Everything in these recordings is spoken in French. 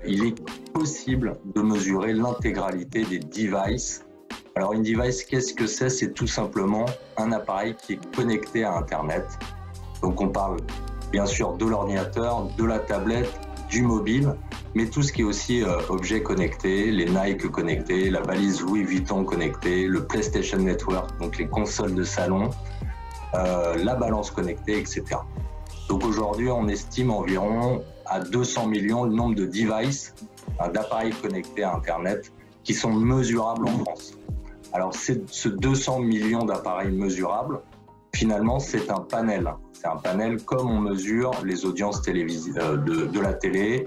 Il est possible de mesurer l'intégralité des devices. Alors une device, qu'est-ce que c'est? C'est tout simplement un appareil qui est connecté à Internet. Donc on parle bien sûr de l'ordinateur, de la tablette, du mobile, mais tout ce qui est aussi objet connecté, les Nike connectés, la valise Louis Vuitton connectée, le PlayStation Network, donc les consoles de salon, la balance connectée, etc. Donc aujourd'hui, on estime environ à 200 millions le nombre de devices, d'appareils connectés à Internet qui sont mesurables en France. Alors ce 200 millions d'appareils mesurables, finalement, c'est un panel. C'est un panel comme on mesure les audiences de la télé,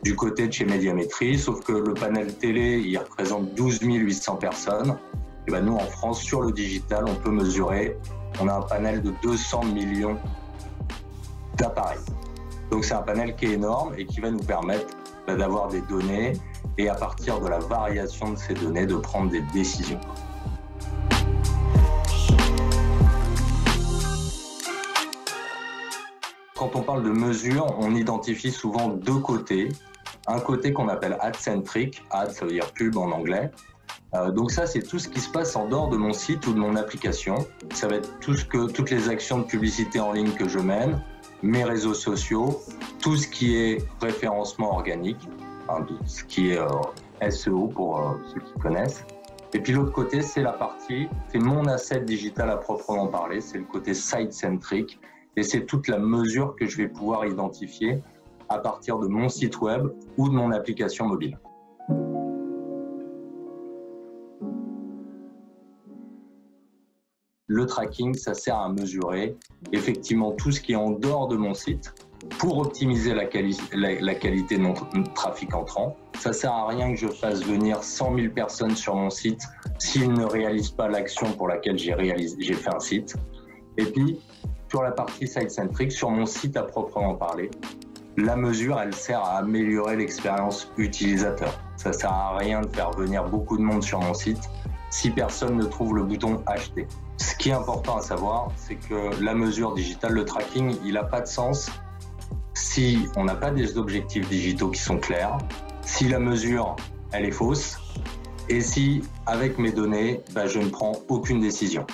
du côté de chez Médiamétrie, sauf que le panel télé, il représente 12 800 personnes. Et ben nous, en France, sur le digital, on peut mesurer, on a un panel de 200 millions d'appareils. Donc c'est un panel qui est énorme et qui va nous permettre d'avoir des données et à partir de la variation de ces données, de prendre des décisions. Quand on parle de mesure, on identifie souvent deux côtés. Un côté qu'on appelle ad-centric, ad ça veut dire pub en anglais. Donc ça, c'est tout ce qui se passe en dehors de mon site ou de mon application. Ça va être toutes les actions de publicité en ligne que je mène, mes réseaux sociaux, tout ce qui est référencement organique, ce qui est SEO pour ceux qui connaissent. Et puis l'autre côté, c'est mon asset digital à proprement parler, c'est le côté site-centric. Et c'est toute la mesure que je vais pouvoir identifier à partir de mon site web ou de mon application mobile. Le tracking, ça sert à mesurer effectivement tout ce qui est en dehors de mon site pour optimiser la qualité de mon trafic entrant. Ça sert à rien que je fasse venir 100 000 personnes sur mon site s'ils ne réalisent pas l'action pour laquelle j'ai fait un site. Et puis, sur la partie site-centric, sur mon site à proprement parler, la mesure, elle sert à améliorer l'expérience utilisateur. Ça sert à rien de faire venir beaucoup de monde sur mon site si personne ne trouve le bouton « Acheter ». Ce qui est important à savoir, c'est que la mesure digitale, le tracking, il n'a pas de sens si on n'a pas des objectifs digitaux qui sont clairs, si la mesure, elle est fausse, et si, avec mes données, je ne prends aucune décision.